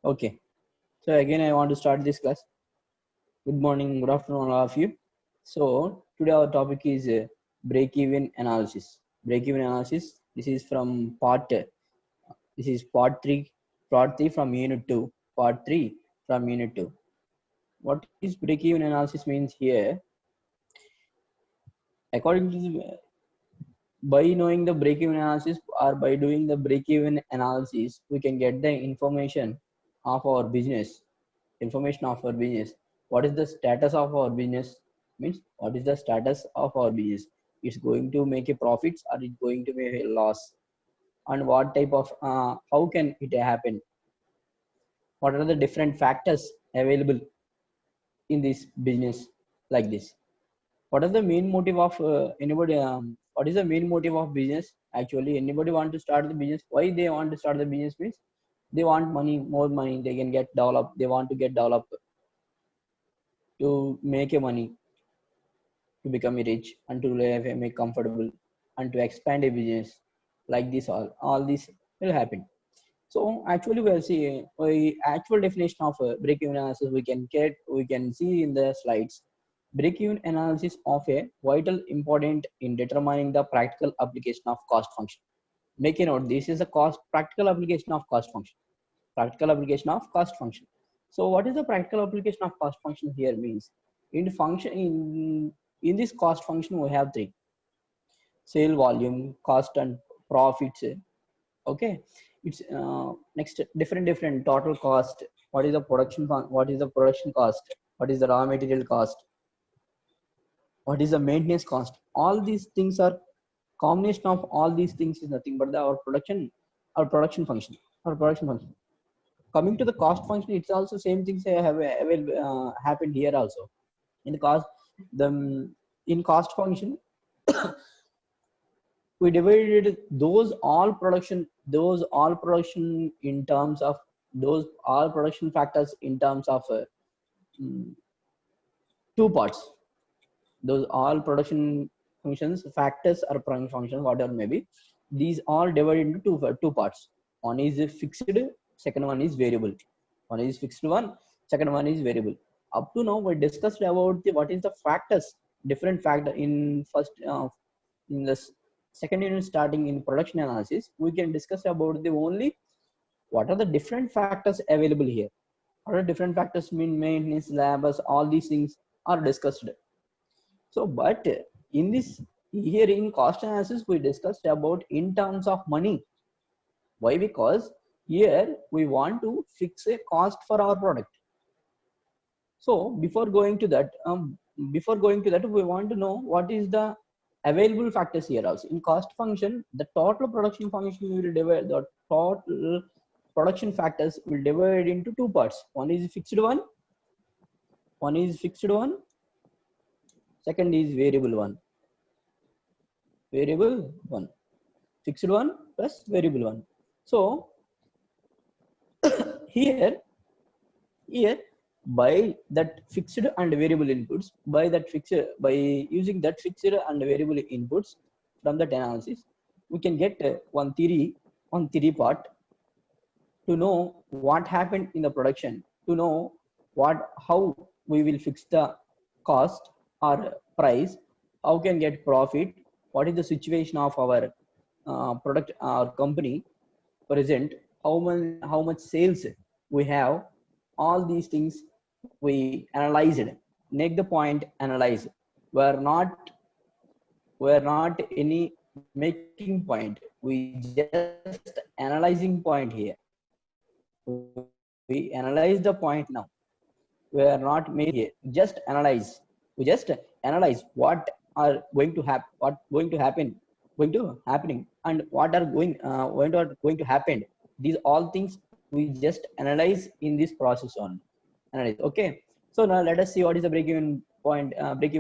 Okay, so again, I want to start this class. Good morning, good afternoon, all of you. So today our topic is break-even analysis. Break-even analysis. This is from this is part three from unit two. Part three from unit two. What is break-even analysis means here? According to by knowing the break-even analysis or by doing the break-even analysis, we can get the information of our business. Information of our business. What is the status of our business? Means what is the status of our business? It's going to make a profits or it's going to make a loss? And what type of how can it happen? What are the different factors available in this business like this? What is the main motive of anybody? What is the main motive of business? Actually, anybody want to start the business? Why they want to start the business means they want money, more money. They can get developed. They want to get developed to make a money, to become rich and to live and make comfortable and to expand a business like this. All this will happen. So actually we'll see a actual definition of break-even analysis. We can see in the slides. Break-even analysis of a vital important in determining the practical application of cost function. Make a note, this is a cost practical application of cost function. Practical application of cost function. So what is the practical application of cost function here means? In this cost function we have three: sale volume, cost, and profits. Okay, it's next different total cost. What is the what is the production cost? What is the raw material cost? What is the maintenance cost? All these things are combination of all these things is nothing but our production function, our production function. Coming to the cost function, it's also same things have happened here also. In the cost, the in cost function, we divided those all production in terms of those all production factors in terms of mm, two parts. Those all production functions, factors or production functions, whatever maybe, these all divided into two parts. One is fixed, second one is variable. One is fixed one, second one is variable. Up to now we discussed about what is the factors, different factor in first in the second unit. Starting in production analysis, we can discuss about the only what are the different factors available here. What are different factors mean? Maintenance, labors, all these things are discussed. So but in this, here in cost analysis we discussed about in terms of money. Why? Because here we want to fix a cost for our product. So before going to that, we want to know what is the available factors here also. In cost function, the total production function will divide the total production factors will divide into two parts. One is fixed one, second is variable one. Fixed one plus variable one. So here by that fixed and variable inputs, by using that fixed and variable inputs from that analysis, we can get one theory part to know what happened in the production, to know how we will fix the cost or price, how can get profit, what is the situation of our product, our company present, how much sales we have. All these things we analyzed. Make the point analyze. We're not any making point, we just analyzing point here. We analyze the point now. We are not making here, just analyze. We just analyze what are going to happening and what are going to happen. These all things we just analyze in this process on analyze. Okay, so now let us see what is the break-even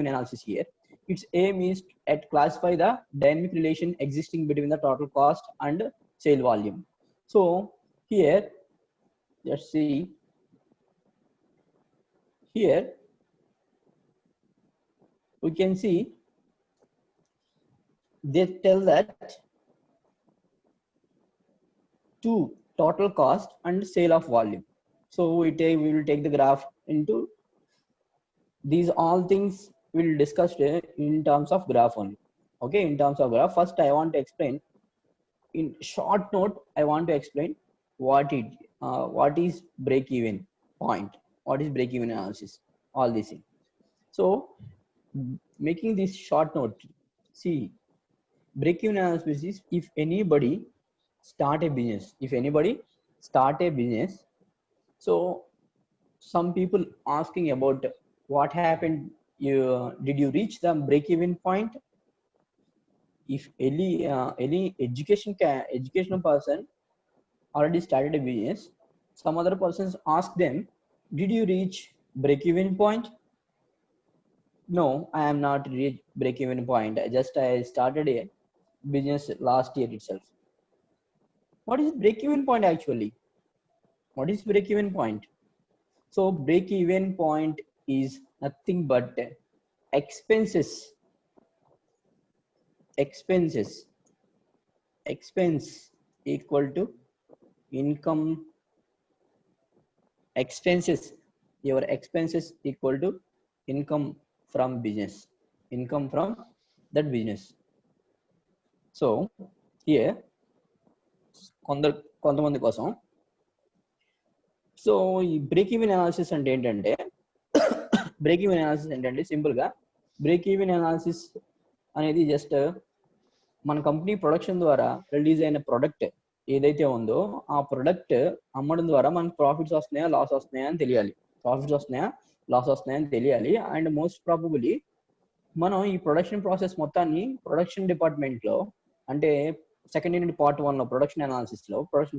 analysis here. Its aim is at classify the dynamic relation existing between the total cost and sale volume. So here, let's see here, we can see they tell that to total cost and sale of volume. So we will take the graph into these all things we'll discuss in terms of graph only. Okay, in terms of graph, first I want to explain in short note. I want to explain what is break even point, what is break even analysis, all these things. So making this short note, see, break even analysis is if anybody start a business, so some people asking about what happened, did you reach the break even point? If any educational person already started a business, some other persons ask them, did you reach break even point? No, I am not reached break even point, I started a business last year itself. What is break even point actually? What is break even point? So break even point is nothing but expenses expense equal to income. Your expenses equal to income from business, income from that business. So here కొంతమంది కోసం, so ఈ break even analysis అంటే ఏంటంటే break even analysis ఏంటంటే simple గా break even analysis అనేది just మన company production ద్వారా రిలీజ్ అయిన ప్రొడక్ట్ ఏదైతే ఉందో ఆ ప్రొడక్ట్ అమ్మడం ద్వారా మనకు ప్రాఫిట్స్ వస్తున్నాయా లాస్ వస్తున్నాయా అని తెలియాలి. అండ్ మోస్ట్ ప్రాబబుల్లీ మనం ఈ ప్రొడక్షన్ ప్రాసెస్ మొత్తాన్ని ప్రొడక్షన్ డిపార్ట్మెంట్ లో, అంటే సెకండ్ యూనిట్ పార్ట్ 1 లో ప్రొడక్షన్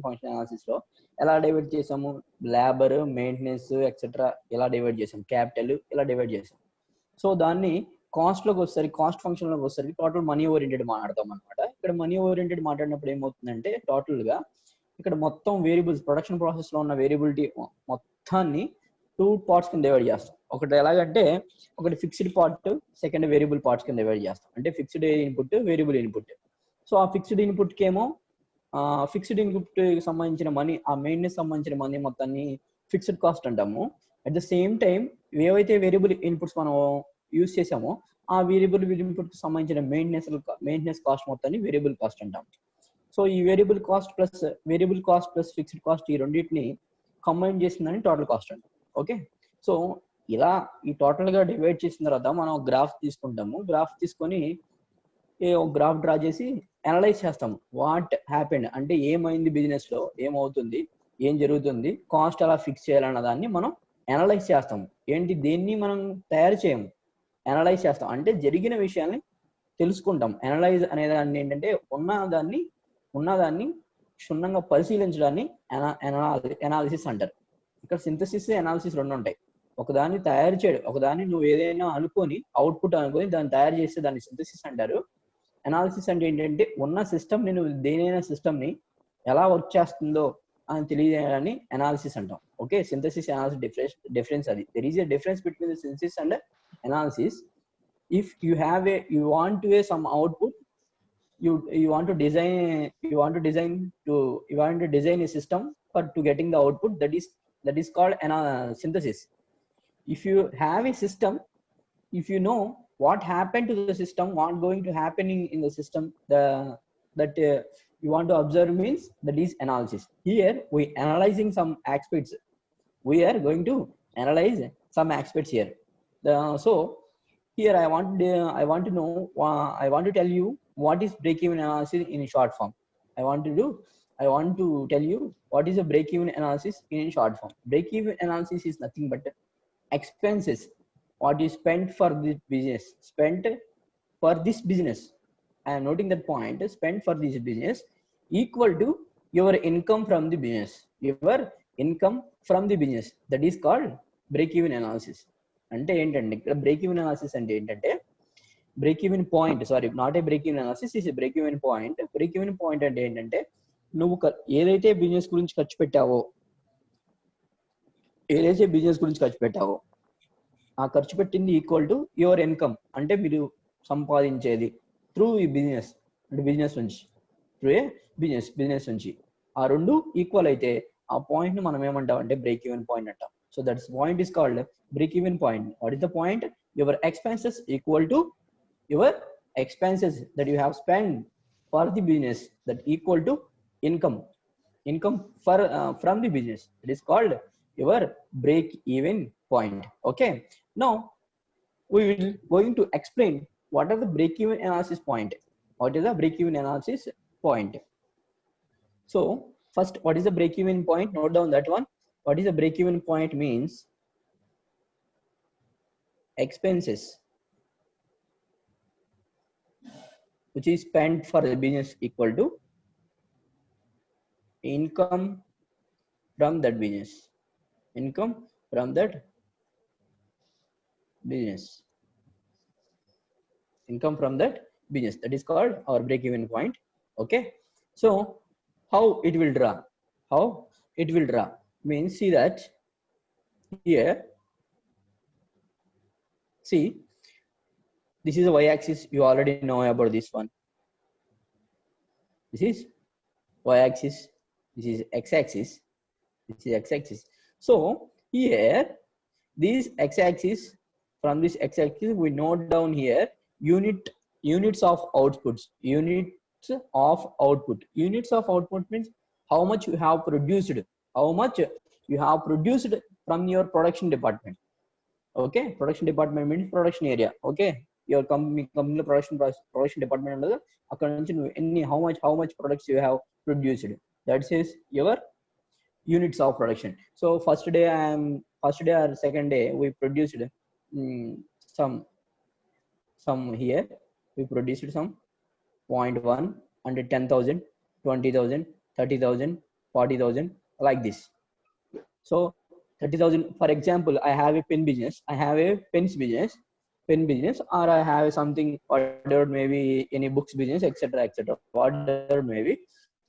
ఫంక్షన్ అనాలిసిస్ లో ఎలా డివైడ్ చేసాము, లేబర్, మెయింటెనెన్స్ ఎక్సెట్రా ఎలా డివైడ్ చేసాం, క్యాపిటల్ ఇలా డివైడ్ చేసాం. సో దాన్ని కాస్ట్ ఫంక్షన్ లోకి వచ్చేసరికి టోటల్ మనీ ఓరియంటెడ్ మాట్లాడతాం అనమాట. ఇక్కడ మనీ ఓరియంటెడ్ మాట్లాడినప్పుడు ఏమవుతుందంటే టోటల్ గా ఇక్కడ మొత్తం వేరియబుల్స్, ప్రొడక్షన్ ప్రాసెస్ లో ఉన్న వేరియబిలిటీ మొత్తాన్ని 2 పార్ట్స్ కింద డివైడ్ చేస్తాం. ఒకటి ఎలాగంటే ఒకటి fixed part, second variable parts కింద డివైడ్ చేస్తాం. అంటే fixed input, variable input. So ఆ ఫిక్స్డ్ ఇన్పుట్ కేమో ఫిక్స్డ్ ఇన్పుట్ సంబంధించిన మనీ, ఆ మెయింటెనెన్స్ సంబంధించిన మనీ మొత్తాన్ని ఫిక్స్డ్ కాస్ట్ అంటాము. అట్ ద సేమ్ టైం ఏవైతే వేరియబుల్ ఇన్పుట్స్ మనం యూజ్ చేసామో ఆ వేరియబుల్ ఇన్పుట్ కి సంబంధించిన మెయింటెనెన్స్ కాస్ట్ మొత్తాన్ని వేరియబుల్ కాస్ట్ అంటాం. సో ఈ variable cost plus fixed cost ఈ రెండింటిని కంబైన్ చేసిందని టోటల్ కాస్ట్ అంటాం. ఓకే, సో ఇలా ఈ టోటల్ గా డివైడ్ చేసిన తర్వాత మనం గ్రాఫ్ తీసుకుంటాము. గ్రాఫ్ తీసుకొని ఒక గ్రాఫ్ డ్రా చేసి అనలైజ్ చేస్తాము. వాట్ హ్యాపెండ్ అంటే ఏమైంది బిజినెస్ లో, ఏమవుతుంది, ఏం జరుగుతుంది, కాస్ట్ ఎలా ఫిక్స్ చేయాలన్న దాన్ని మనం అనలైజ్ చేస్తాము. ఏంటి, దేన్ని మనం తయారు చేయము, అనలైజ్ చేస్తాం. అంటే జరిగిన విషయాన్ని తెలుసుకుంటాం. అనలైజ్ అనే దాన్ని ఏంటంటే ఉన్నదాన్ని క్షుణ్ణంగా పరిశీలించడాన్ని అనాలిసిస్ అంటారు. ఇక్కడ సింథసిస్, అనాలిసిస్ రెండు ఉంటాయి. ఒకదాన్ని తయారు చేయడం, ఒకదాన్ని నువ్వు ఏదైనా అనుకొని అవుట్పుట్ అనుకొని దాన్ని తయారు చేస్తే దాన్ని సింథసిస్ అంటారు. అనాలిసిస్ అంటే ఏంటంటే ఉన్న సిస్టమ్ ని, నువ్వు దేనైనా సిస్టమ్ ని ఎలా వర్క్ చేస్తుందో అని తెలియజేయడాన్ని అనాలిసిస్ అంటాం. ఓకే, సింథసిస్ అనాలిసిస్ డిఫరెన్స్ అది. There is a difference between the synthesis and analysis. If you want to have some output, you want to design a system for to getting the output, that is called synthesis. If you have a system, if you know what happened to the system, what going to happen in the system, that you want to observe means that is analysis. Here we analyzing some aspects. We are going to analyze some aspects here. So here I want to know, I want to tell you what is break-even analysis in short form. I want to tell you what is a break-even analysis in short form. Break-even analysis is nothing but expenses what is spent for this business. I am noting that point, spent for this business equal to your income from the business. That is called break-even analysis. అంటే ఏంటంటే ఇక్కడ break even analysis అంటే ఏంటంటే break even point, sorry not a break even analysis, is a break even point. Break even point అంటే ఏంటంటే నువ్వు ఏదైతే business గురించి ఖర్చు పెట్టావో ఆ ఖర్చు పెట్టింది ఈక్వల్ టు యువర్ ఇన్కమ్, అంటే మీరు సంపాదించేది త్రూ ఈ బిజినెస్, అంటే బిజినెస్ నుంచి ఆ రెండు ఈక్వల్ అయితే ఆ పాయింట్ ని మనం ఏమంటాం అంటే బ్రేక్ ఈవెన్ పాయింట్ అంటాం. So that's point is called break even point. What is the point? Your expenses equal to your expenses that you have spent for the business that equal to income for from the business. It is called your break even point. Okay, now we will going to explain what are the break even analysis point. What is the break even analysis point? So first, what is the break even point? Note down that one. What is the break even point? Means expenses which is spent for the business equal to income from that business. Income from that business. Income from that business. That is called our break-even point. Okay. So how it will draw? How it will draw? Means see that here. See, this is a y-axis. You already know about this one. This is y-axis. This is x-axis. This is x-axis. So here, this x-axis, from this x-axis we note down here units of outputs. Units of output. Units of output means how much you have produced. How much you have produced from your production department. Okay, production department means production area. Okay, your company production department under how much products you have produced. That is your units of production. So first day or second day we produced some here we produced some 0.1 under 10,000, 20,000, 30,000, 40,000 like this. So 30,000, for example, I have a pen business, I have a pen business, or I have something whatever, maybe any books business, etc., etc., whatever maybe.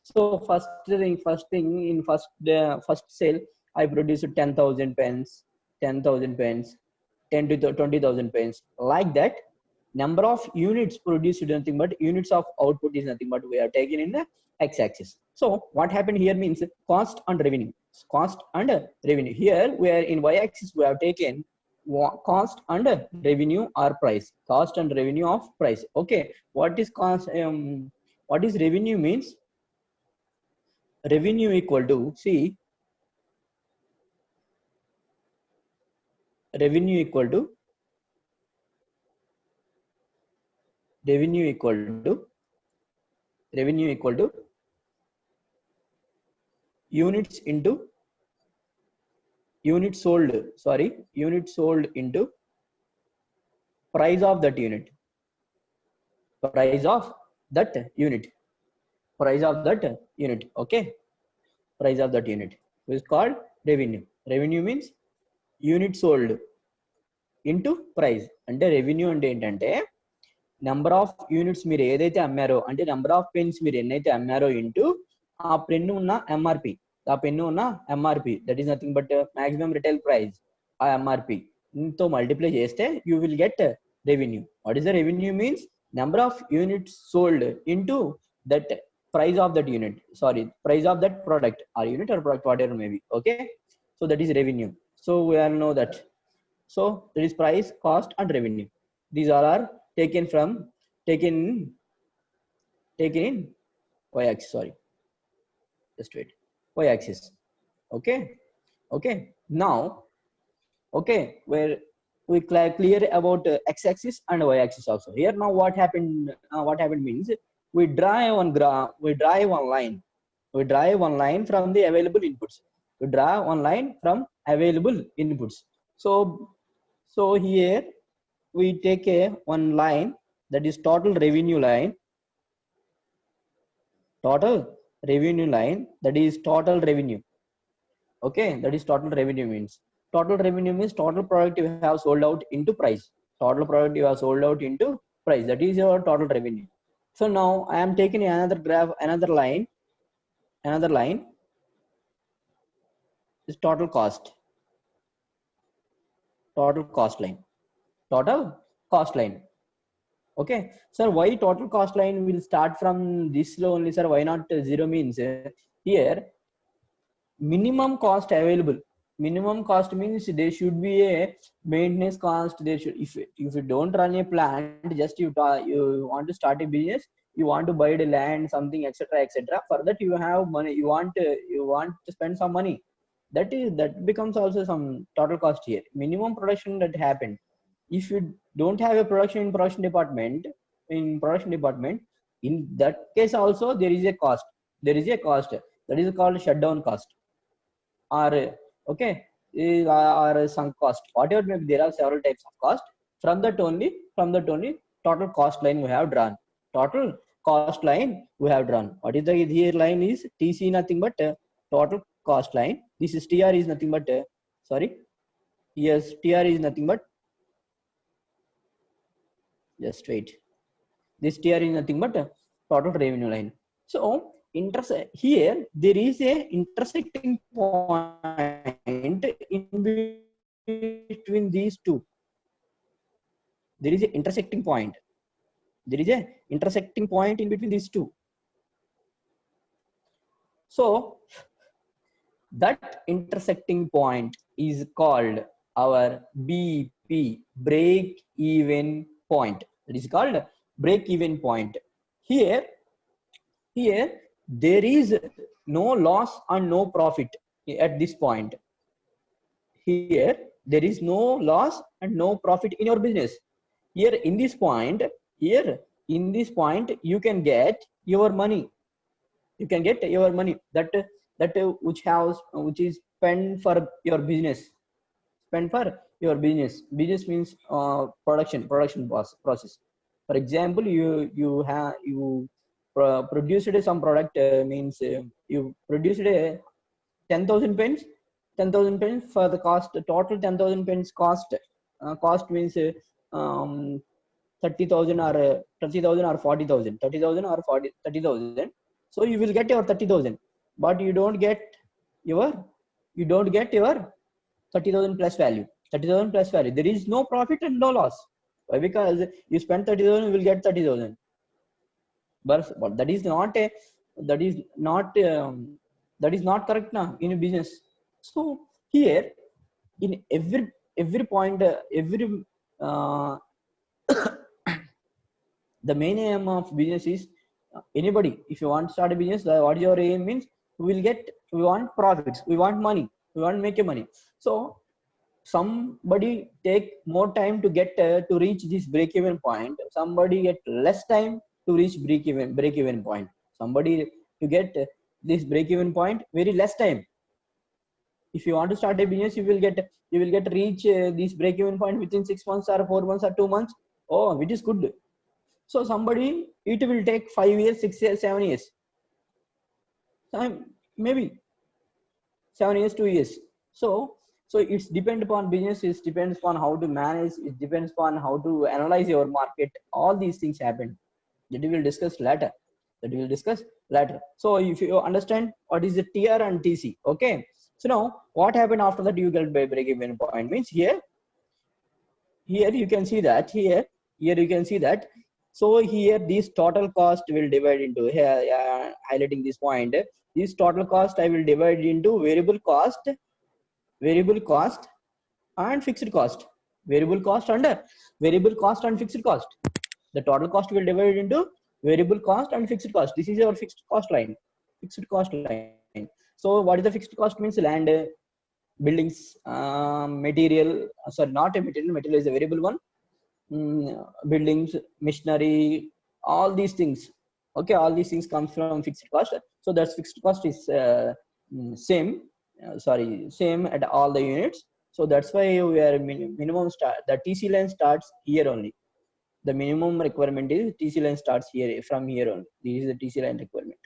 So first thing in first sale I produced 10,000 pens, 10,000 pens, 10 to 20,000 pens, like that. Number of units produced is nothing but units of output is nothing but we are taking in the x-axis. So what happened here means cost and revenue. Cost and revenue. Here we are in y-axis we have taken cost and revenue or price. Cost and revenue of price. Okay, what is cost? What is revenue means? Revenue equal to, see, revenue equal to units into units sold, units sold into price of that unit. Price of that unit. Price of that unit. Okay, price of that unit is called revenue. Revenue means unit sold into price. అంటే revenue అంటే ఏంటంటే number of units మీరు ఏదైతే అమ్మారో, అంటే number of pens మీరు ఎన్నైతే అమ్మారో into ఆ pen ఉన్న ఎంఆర్పి. ఆ పెన్ను ఉన్న MRP, that is nothing but maximum retail price. ఆ ఎంఆర్పి తో మల్టిప్లై చేస్తే you will get revenue. What is the revenue means number of units sold into that price of that unit, price of that product or unit or product, whatever maybe. Okay, so that is revenue. So we all know that. So there is price, cost and revenue. These all are taken in y-axis. Just wait, y-axis. Okay, now, okay, where we clear about x-axis and y-axis also. Here now what happened means we drive one line from the available inputs. We draw one line from available inputs. So here we take one line, that is total revenue line. Total revenue line, that is total revenue. Okay, that is total revenue means. Total revenue means total product you have sold out into price. Total product you have sold out into price. That is your total revenue. So now I am taking another graph, another line is total cost line. Okay, sir, why total cost line will start from this low only, sir? Why not 0 means here minimum cost available. Minimum cost means there should be a maintenance cost. There should, if you don't run a plant, just you want to start a business, you want to buy the land, something, etc., etc. For that you have money. You want to spend some money. That becomes also some total cost here. Minimum production that happened. If you don't have a production department, in that case also there is a cost. There is a cost that is called shutdown cost, or okay, or sunk cost, whatever may be. There are several types of cost. From that only total cost line we have drawn. Total cost line we have drawn. What is the here line is TC, nothing but total cost line. This is TR is nothing but sorry, yes, TR is nothing but, just wait, this TR is nothing but total revenue line. So here there is a intersecting point in between these two. There is a intersecting point. There is a intersecting point in between these two. So that intersecting point is called our BP, break even point. It is called break even point. Here there is no loss and no profit at this point. Here there is no loss and no profit in your business. Here in this point, you can get your money. You can get your money that which is spent for your business. Spend for your business. Business means production process. For example, you produced some product, means you produced a 10,000 pens. 10,000 pens for the cost, total 10,000 pens cost. Cost means um, 30,000 or 30,000 or 40,000. 30,000 or 30,000. So you will get your 30,000, but you don't get your 30,000 plus value. 30,000 plus value. There is no profit and no loss. Why? Because you spend 30,000, you will get 30,000. But that is not a that is not that is not correct now in a business. So here in every point, every uh, the main aim of business is anybody, if you want to start a business, what your aim means, we want profits, we want money, we want to make a money. So somebody take more time to get to reach this break even point, somebody get less time to reach break even point, somebody to get this break even point very less time. If you want to start a business, you will get reach this break even point within 6 months or 4 months or 2 months. Oh, it is good. So somebody, it will take 5 years, 6 years, 7 years, maybe 7 years, 2 years. So it's depend upon business, it depends upon how to manage, it depends upon how to analyze your market. All these things happen, that we will discuss later. So if you understand what is the TR and TC, okay. So now what happened after that, you get by break even point means here you can see that here you can see that. So here this total cost will divide into here, highlighting this point, this total cost I will divide into variable cost and fixed cost. Variable cost and fixed cost. The total cost will divide into variable cost and fixed cost. This is our fixed cost line. So what is the fixed cost means? Land, buildings, material, sorry, not a material is a variable one. Buildings, machinery, all these things. Okay, all these things comes from fixed cost. So that's fixed cost is same at all the units. So that's why we are minimum start. The TC line starts here only. The minimum requirement is TC line starts here, from here only. This is the TC line requirement.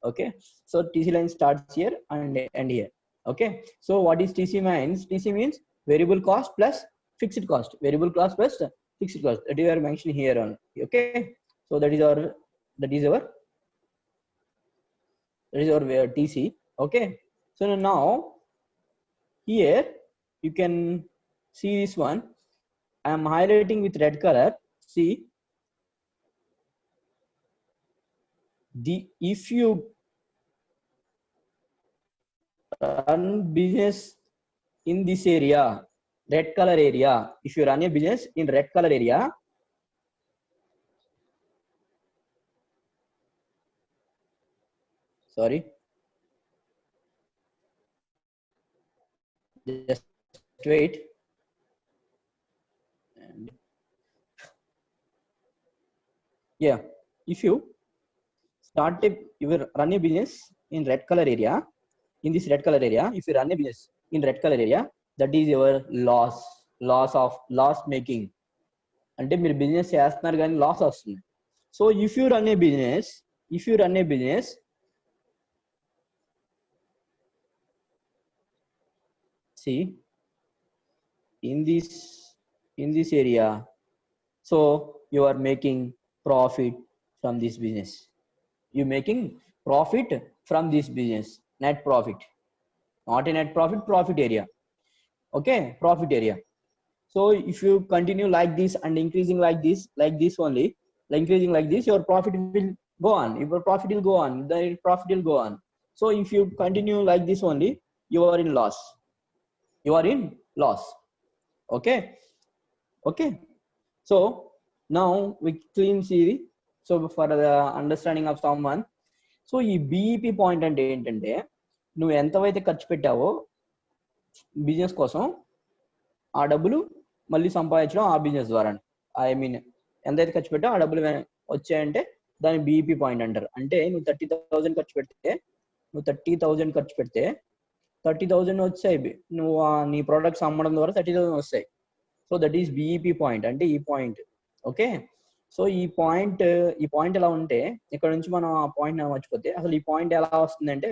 Okay, so TC line starts here and here. Okay, so what is TC means? TC means variable cost plus fixed cost. Variable cost plus fixed cost, that you are mentioning here on. Okay, so that is our TC. Okay, so now here you can see this one. I am highlighting with red color. See, if you run business in this area, red color area. If you run a business in red color area, sorry, just wait. And yeah, if you you will run a business in red color area, in this red color area, if you run a business in red color area, that is your loss making. అంటే మీరు business చేస్తున్నారు కానీ loss వస్తుంది. So if you run A business see in this area, so you are making profit from this business. You making profit from this business, net profit, not a net profit, profit area. Okay, profit area. So if you continue like this and increasing like this only, like increasing like this, your profit will go on. Your profit will go on. The profit will go on. So if you continue like this only, you are in loss. You are in loss. Okay. Okay. So now we clean see. So for the understanding of someone, so ఈ BEP point అంటే ఏంటంటే, నువ్వు ఎంతవైతే ఖర్చు పెట్టావో business కోసం ఆ డబ్బులు మళ్ళీ సంపాదించడం ఆ బిజినెస్ ద్వారా. ఐ మీన్ ఎంతైతే ఖర్చు పెట్టావో ఆ డబ్బులు వచ్చాయంటే దాని BEP పాయింట్ అంటారు. అంటే నువ్వు 30,000 ఖర్చు పెడితే 30,000 వచ్చాయి. నువ్వు నీ ప్రొడక్ట్స్ అమ్మడం ద్వారా 30,000 వస్తాయి. So that is BEP point అంటే ఈ పాయింట్. ఓకే. సో ఈ పాయింట్ ఎలా ఉంటే, ఇక్కడ నుంచి మనం ఆ పాయింట్ మర్చిపోతే అసలు ఈ పాయింట్ ఎలా వస్తుందంటే,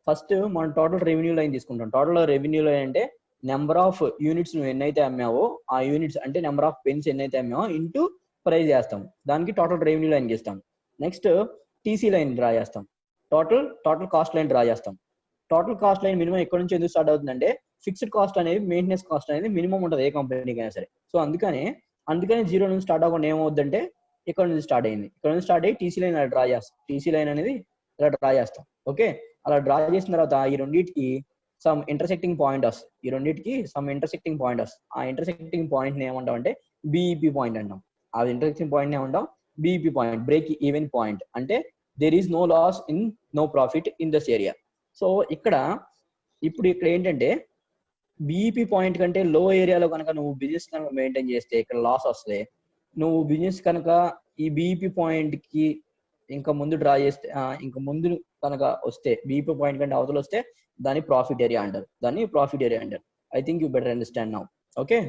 ఫస్ట్ మనం టోటల్ రెవెన్యూ లైన్ తీసుకుంటాం. టోటల్ రెవెన్యూ లైన్ అంటే నెంబర్ ఆఫ్ యూనిట్స్ నువ్వు ఎన్నైతే అమ్మావో ఆ యూనిట్స్ అంటే నెంబర్ ఆఫ్ పెన్స్ ఎన్నైతే అమ్మావో ఇంటూ ప్రైస్ చేస్తాం. దానికి టోటల్ రెవెన్యూ లైన్ చేస్తాం. నెక్స్ట్ టీసీ లైన్ డ్రా చేస్తాం. టోటల్ కాస్ట్ లైన్ డ్రా చేస్తాం. టోటల్ కాస్ట్ లైన్ మినిమం ఎక్కడ నుంచి ఎందుకు స్టార్ట్ అవుతుందంటే, ఫిక్స్డ్ కాస్ట్ అనేది, మెయింటెనెన్స్ కాస్ట్ అనేది మినిమం ఉంటుంది ఏ కంపెనీకి అయినా సరే. సో అందుకని జీరో నుంచి స్టార్ట్ అవ్వకుండా ఏమవుతుందంటే ఇక్కడ నుంచి స్టార్ట్ అయింది. ఇక్కడ నుంచి స్టార్ట్ అయ్యి టీసీ లైన్ అలా డ్రా చేస్తాం. టీసీ లైన్ అనేది ఇలా డ్రా చేస్తాం. ఓకే. అలా డ్రా చేసిన తర్వాత ఈ రెండింటికి సమ్ ఇంటర్సెక్టింగ్ పాయింట్ వస్తుంది. ఈ రెండింటికి సమ్ ఇంటర్సెక్టింగ్ పాయింట్ వస్తుంది. ఆ ఇంటర్సెక్టింగ్ పాయింట్ ని ఏమంటాం అంటే BEP పాయింట్ అంటాం. ఆ ఇంటర్సెక్టింగ్ పాయింట్ ని ఏమంటాం BEP point, break even point. అంటే there is no loss in no profit in this area. So ఇప్పుడు ఇక్కడ ఏంటంటే BEP పాయింట్ కంటే లో ఏరియాలో కనుక నువ్వు బిజినెస్ కనుక మెయింటైన్ చేస్తే ఇక్కడ లాస్ వస్తుంది. నువ్వు బిజినెస్ కనుక ఈ BEP పాయింట్ కి ఇంకా ముందు డ్రా చేస్తే, ఇంకా ముందు కనుక వస్తే, BEP పాయింట్ కంటే అవతల వస్తే దాన్ని ప్రాఫిట్ ఏరియా అంటారు. I think you better understand now. Okay.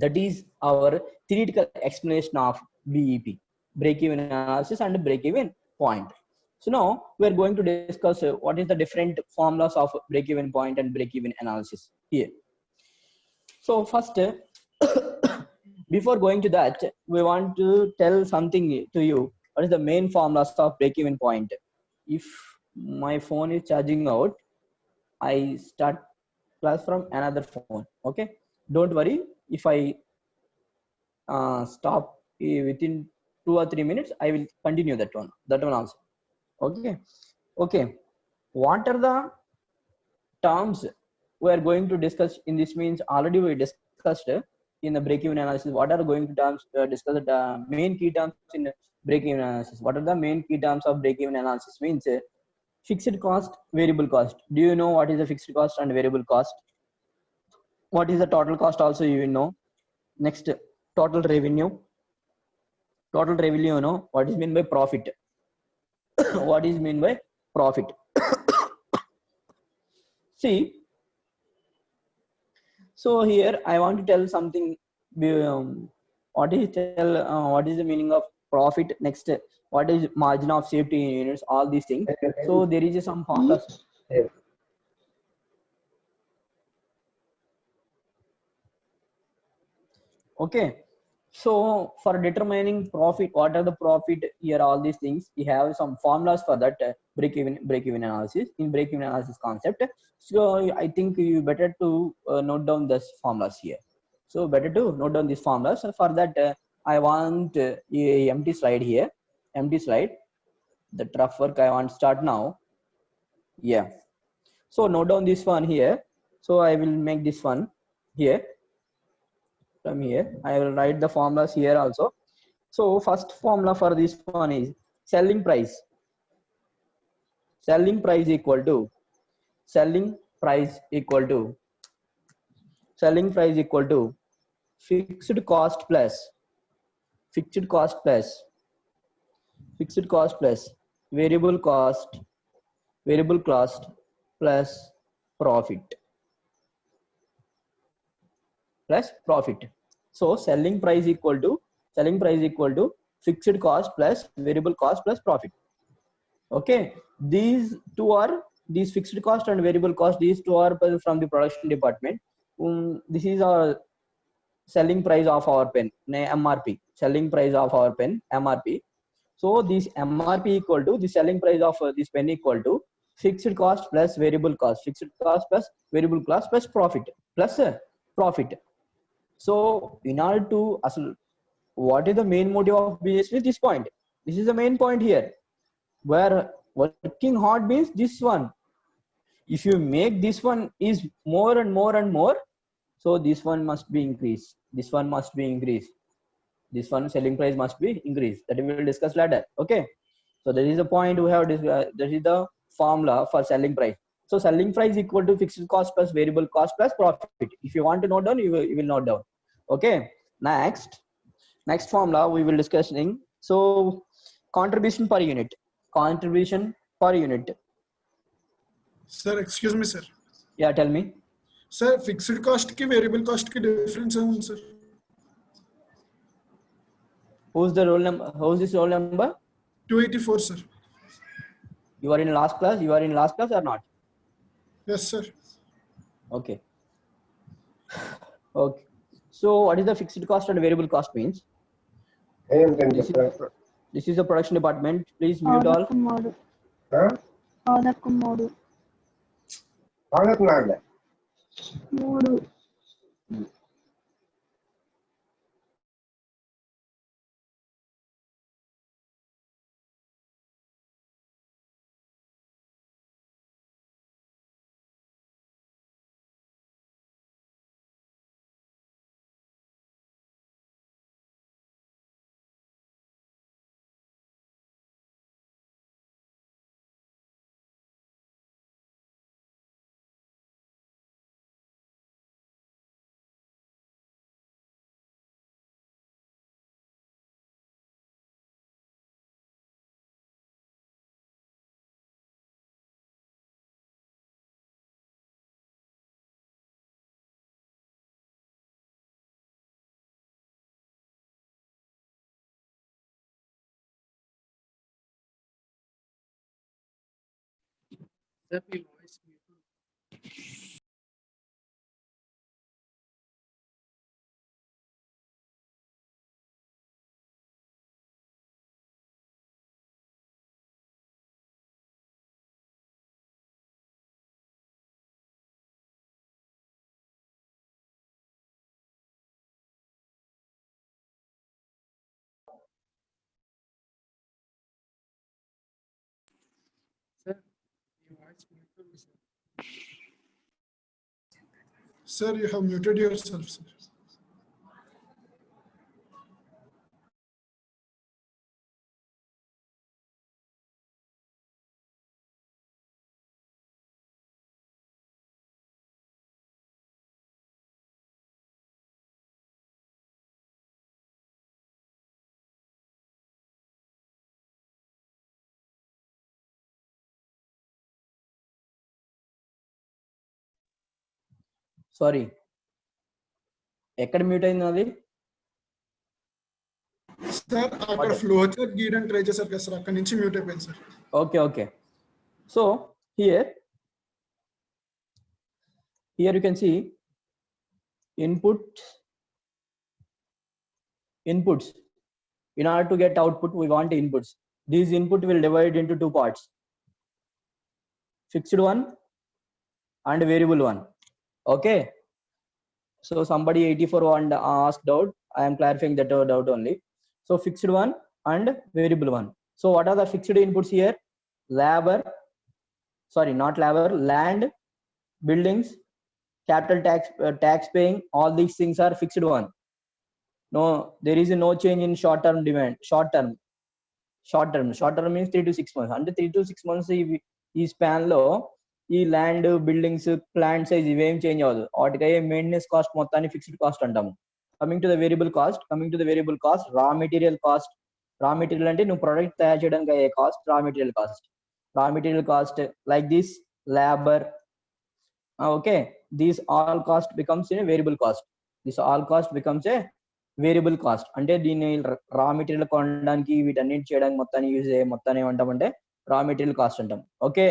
That is our theoretical explanation of BEP, break even analysis and break even point. So now we are going to discuss what is the different formulas of break even point and break even analysis here. So first before going to that, we want to tell something to you. What is the main formulas of break even point? If my phone is charging out, I start class from another phone. Okay, don't worry if I stop within 2 or 3 minutes. I will continue that one also. Okay, what are the terms we are going to discuss in this? Means already we discussed in the break even analysis. What are going to terms discuss the main key terms in break even analysis? What are the main key terms of break even analysis? Means fixed cost, variable cost. Do you know what is the fixed cost and variable cost? What is the total cost also you will know. Next, total revenue, you know what is mean by profit. What is mean by profit? See, so here I want to tell something. What is the meaning of profit? Next, what is margin of safety in units? All these things. So there is some formulas. Okay, so for determining profit, what are the profit here, all these things, we have some formulas for that break even analysis, in break even analysis concept. So I think you better to note down this formulas here. So better to note down these formulas. So for that I want a empty slide here, the rough work I want to start now. Yeah, So note down this one here. So I will make this one here. From here I will write the formulas here also. So first formula for this one is selling price. Selling price equal to selling price equal to selling price equal to fixed cost plus fixed cost plus fixed cost plus variable cost plus profit plus profit. So selling price equal to fixed cost plus variable cost plus profit. Okay, these two are these fixed cost and variable cost. These two are from the production department. This is our selling price of our pen, MRP. Selling price of our pen, MRP. So this MRP equal to the selling price of this pen equal to fixed cost plus variable cost. Fixed cost plus variable cost plus profit profit. So in order to what is the main motive of business with this point? This is the main point here. Where working hard means this one. If you make this one is more and more and more, so this one must be increased. This one must be increased. This one selling price must be increased. That we will discuss later. Okay. So that is the point we have. That is the formula for selling price. So selling price equal to fixed cost plus variable cost plus profit. If you want to note down, you will note down. Okay. Next formula we will discussing. So contribution per unit. Contribution per unit. Sir, excuse me, sir. Yeah, tell me. Sir, fixed cost की variable cost की difference है उन sir. Who's the roll number? Who's this roll number? 284, sir. You are in last class. You are in last class or not? Yes, sir. Okay. Okay. So what is the fixed cost and variable cost means? This is the production department. Please mute all. Sir, you have muted yourself, sir. Sorry. ఎక్కడ mute అయింది అది? Sir, అక్కడ flow chart గీయడం try చేశారు కదా sir, అక్కడ నుంచి mute అయిపోయింది sir. Okay. So here you can see inputs. In order to get output, we want inputs. These input will divide into two parts: fixed one and variable one. Okay. So somebody 84 and asked out. I am clarifying that doubt only. So fixed one and variable one. So what are the fixed inputs here? Land, buildings, capital tax paying, all these things are fixed one. No, there is no change in short term demand. Short term means 3 to 6 months. Under 3 to 6 months ఈ span లో ఈ land buildings plant size ఇవేం change అవ్వదు. వాటికి maintenance cost మొత్తాన్ని fixed cost అంటాము. Coming to the variable cost, raw material cost. Raw material అంటే నువ్వు ప్రొడక్ట్ తయారు చేయడానికి అయ్యే cost raw material cost like this labour. Okay, these all cost becomes a variable cost. అంటే దీన్ని రా మెటీరియల్ కొనడానికి వీటన్నిటి చేయడానికి మొత్తాన్ని యూజ్ అయ్యే మొత్తాన్ని ఏమంటామంటే రా మెటీరియల్ కాస్ట్ అంటాం. Okay,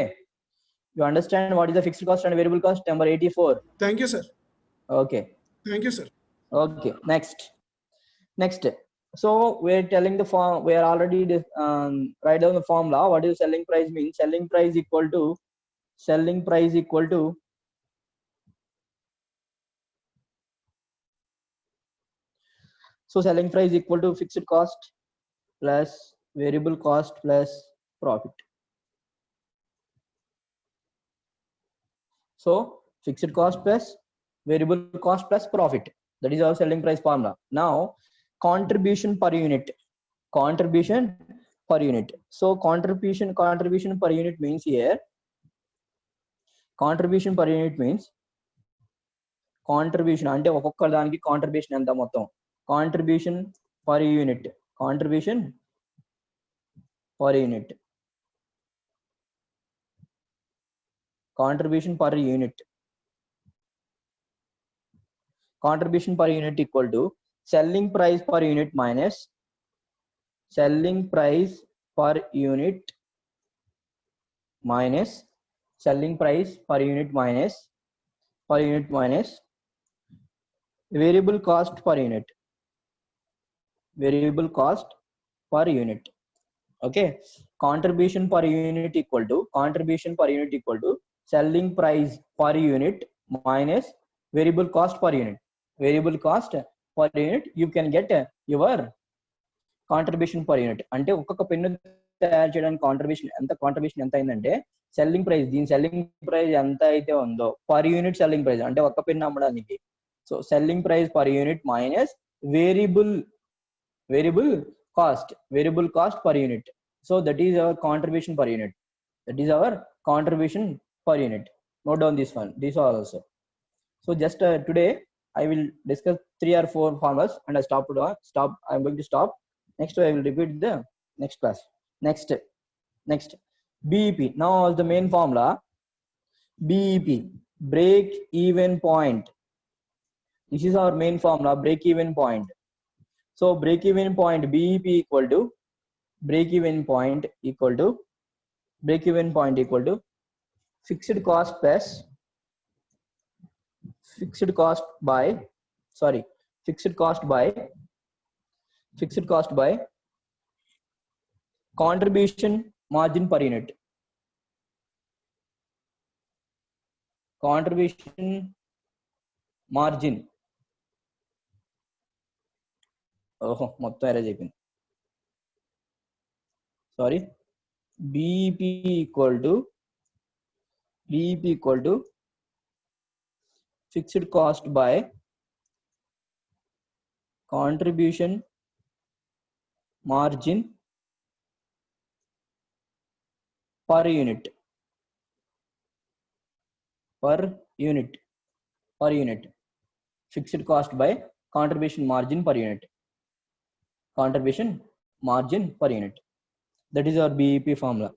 you understand what is the fixed cost and variable cost? Number 84. Thank you, sir. Okay. Thank you, sir. Okay, next. So we're telling the form, we are already write down the formula. What is selling price mean? Selling price equal to so selling price equal to fixed cost plus variable cost plus profit. So fixed cost plus variable cost plus profit, that is our selling price formula. Now contribution per unit. So contribution per unit means here, contribution అంటే ఒక్కొక్క దానికి contribution ఎంత మొత్తం. contribution per unit contribution per unit equal to selling price per unit minus selling price per unit minus variable cost per unit. Okay, contribution per unit equal to selling price per unit minus variable cost per unit. You can get your contribution per unit. అంటే ఒక్కొక్క pen తయారు చేయడానికి contribution ఎంత అయిందంటే selling price, దీని selling price ఎంత అయితే ఉందో పర్ యూనిట్ సెల్లింగ్ ప్రైస్ అంటే ఒక్క పెన్ను అమ్మడానికి. So selling price per unit minus variable cost per unit. So that is our contribution per unit. Note down this one, these are also. So just today I will discuss 3 or 4 formulas and I I'm going to stop. Next I will repeat the next class. Next BEP. Now the main formula BEP, break even point. This is our main formula, break even point. So break even point BEP equal to fixed cost by contribution margin per unit. మొత్తం arrange అయిపోయింది. Sorry, BEP equal to fixed cost by contribution margin per unit. Fixed cost by contribution margin per unit. That is our BEP formula.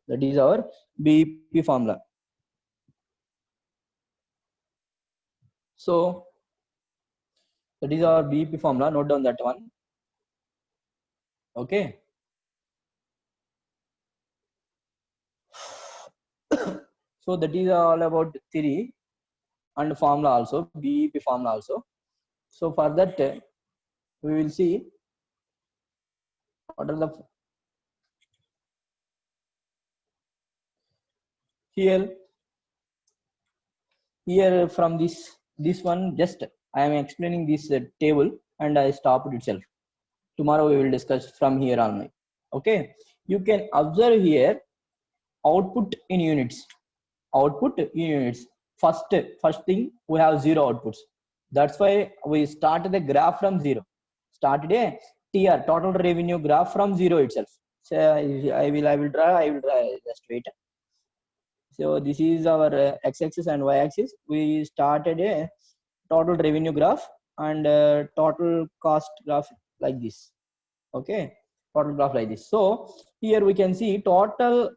So that is our BEP formula. Note down that one. Okay. So that is all about theory and formula also, BEP formula also. So for that we will see what are the here from this one. Just I am explaining this table and I stopped itself. Tomorrow we will discuss from here only. Okay, you can observe here output in units. first thing we have zero outputs. That's why we started the graph from zero. Started a TR, total revenue graph from zero itself. So I will draw. Just wait. So this is our x-axis and y-axis. We started a total revenue graph and total cost graph like this. Okay, total graph like this. So here we can see total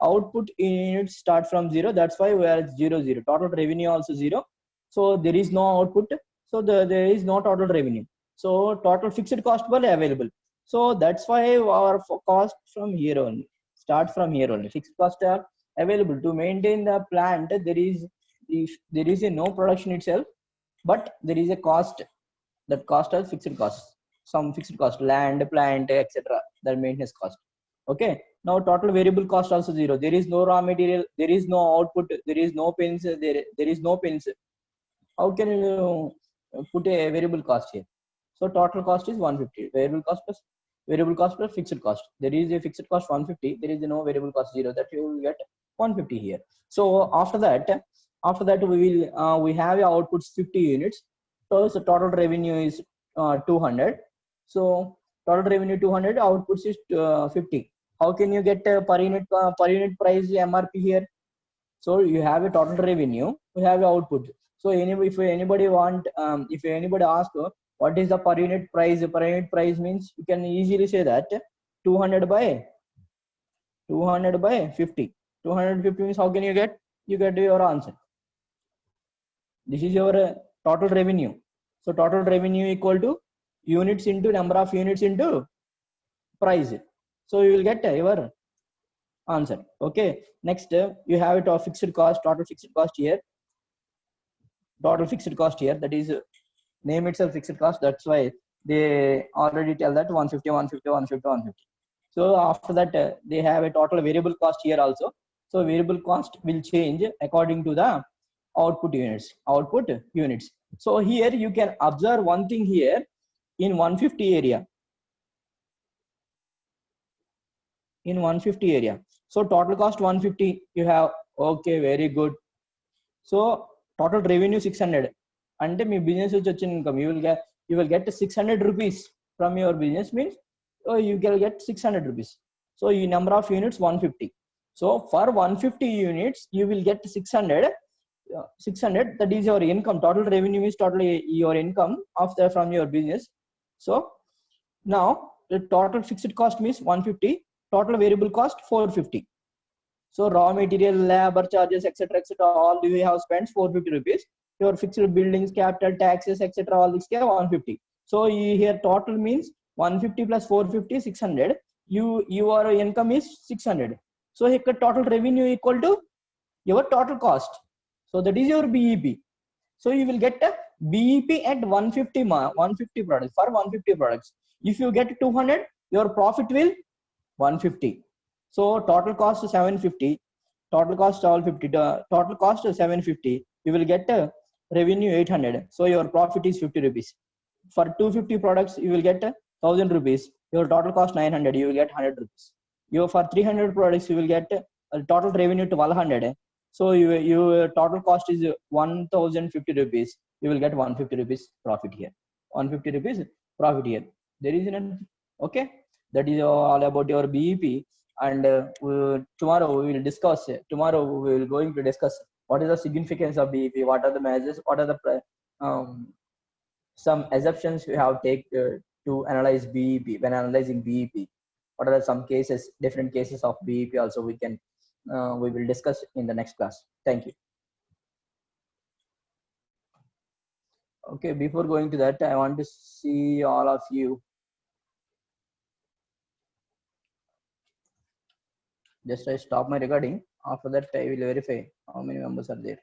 output in units start from zero. That's why we are at 0 0. Total revenue also 0. So there is no output. So there is no total revenue. So total fixed cost will available. So that's why our cost from here only start from here only. Fixed cost are available to maintain the plant. There is a no production itself, but there is a cost. That cost as fixed costs. Some fixed cost, land, plant, etc. That maintenance cost. Okay. Now total variable cost also 0. There is no raw material. There is no output. There is no pins. There is no pins. How can you put a variable cost here? So total cost is 150. Variable cost plus fixed cost. There is a fixed cost 150. There is no variable cost 0. That you will get 150 here. So after that we have outputs 50 units. So total revenue is 200. So total revenue 200, outputs is 50. How can you get per unit price MRP here? So you have a total revenue, you have a output. So if anybody ask what is the per unit price? Per unit price means you can easily say that 200 by 50. 250 means how can you get? You get your answer. This is your total revenue. So total revenue equal to units into number of units into price. So you will get your answer. Okay. Next, you have it of fixed cost, total fixed cost here. Total fixed cost here. That is name itself fixed cost. That's why they already tell that 150, 150, 150, 150. So after that, they have a total variable cost here also. So variable cost will change according to the output units. So here you can observe one thing here in 150 area. In 150 area. So total cost 150 you have. Okay, very good. So total revenue 600. And my business income you will get 600 rupees from your business means you can get 600 rupees. So your number of units 150. So for 150 units you will get 600. 600, that is your income. Total revenue is totally your income from your business. So now the total fixed cost means 150, total variable cost 450. So raw material, labor charges, etc., all you have spent 450 rupees. Your fixed buildings, capital, taxes, etc., all this 150. So here total means 150 plus 450, 600. Your income is 600. So here total revenue equal to your total cost. So that is your BEP. So you will get a BEP at 150 products for 150 products. If you get 200, your profit will 150. So total cost 750. Total cost 750. Total cost 750. You will get a revenue 800. So your profit is 50 rupees. For 250 products, you will get 1000 rupees. Your total cost 900. You will get 100 rupees. For 300 products, you will get a total revenue 1200. So your total cost is 1050 rupees. You will get 150 rupees profit here. 150 rupees profit here. There is an okay. That is all about your BEP. And tomorrow we will discuss. Tomorrow we will going to discuss what is the significance of BEP. What are the measures? What are the some assumptions we have take to analyze BEP when analyzing BEP. What are some cases, different cases of BEP? Also we will discuss in the next class. Thank you. Okay, before going to that, I want to see all of you. Just I stop my recording. After that, I will verify how many members are there.